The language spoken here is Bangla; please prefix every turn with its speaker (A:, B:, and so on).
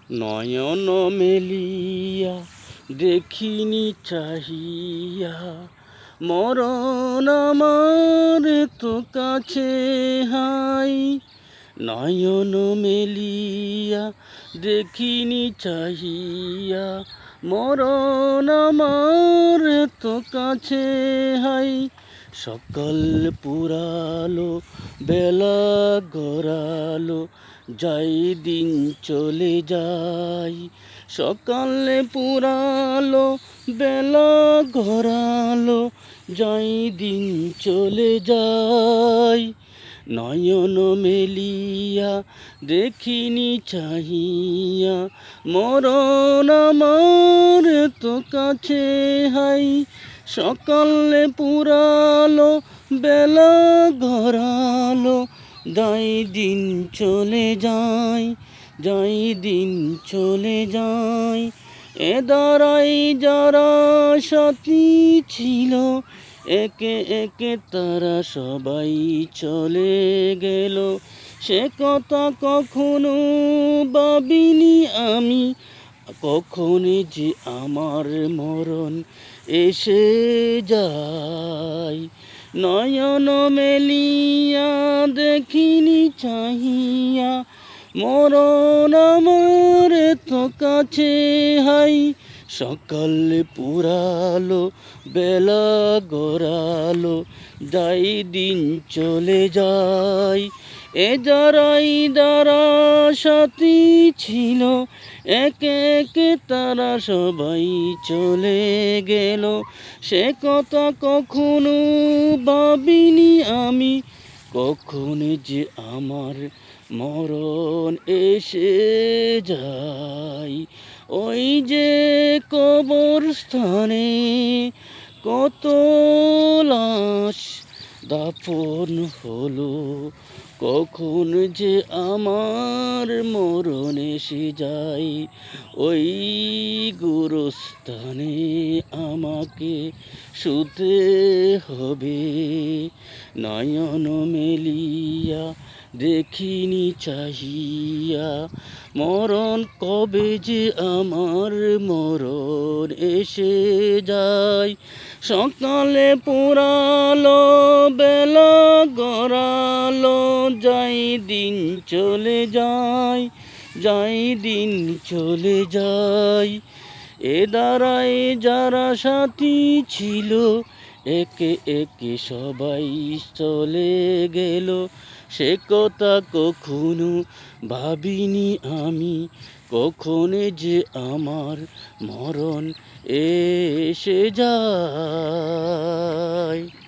A: নয়ন মেলিয়া দেখিনি চাহিয়া, মরণ আমার তো কাছে হাই। নয়ন মেলিয়া দেখিনি চাহিয়া, মরণ আমার তো কাছে হাই। সকাল পুরালো বেলা গড়ালো, যাই দিন চলে যাই। সকালে পুরালো বেলা গড়ালো, যাই দিন চলে যাই। নয়ন মেলিয়া দেখিনি চাহিয়া, মরণ আমার তো কাছে হাই। সকালে পুরালো বেলা গড়ালো, যাই দিন চলে যায়, যাই দিন চলে যায়। এ দাঁড়াই যারা সাথী ছিল, একে একে তারা সবাই চলে গেল। সে কথা কখনো ভাবিনি আমি, কখনো যে আমার মরণ এসে যায়। নয়ন মেলিয়া দেখিনি চাহিয়া, মরণ আমার তো কাছে হাই। সকাল পুরালো বেলা গড়ালো, যাই দিন চলে যায়। এ যারাই যারা সাথী ছিল, একে একে তারা সবাই চলে গেল। সে কথা কখনো ভাবিনি আমি, কখন যে আমার মরণ এসে যায়। ওই যে কবরস্থানে কত লাশ দাফন হলো, কখন যে আমার মরণ এসে যায়। ওই গোরস্থানে আমাকে শুতে হবে। নয়ন মেলিয়া দেখিনি চাহিয়া, মরণ কবে যে আমার মরণ এসে যায়। সকালে পুরালো বেলা গড়ালো, যাই দিন চলে যায়, যাই দিন চলে যায়। এ দ্বারাই যারা সাথী ছিল, একে একে সবাই চলে গেল। সে কথা কখনো ভাবিনি আমি, কখন যে আমার মরণ এসে যায়।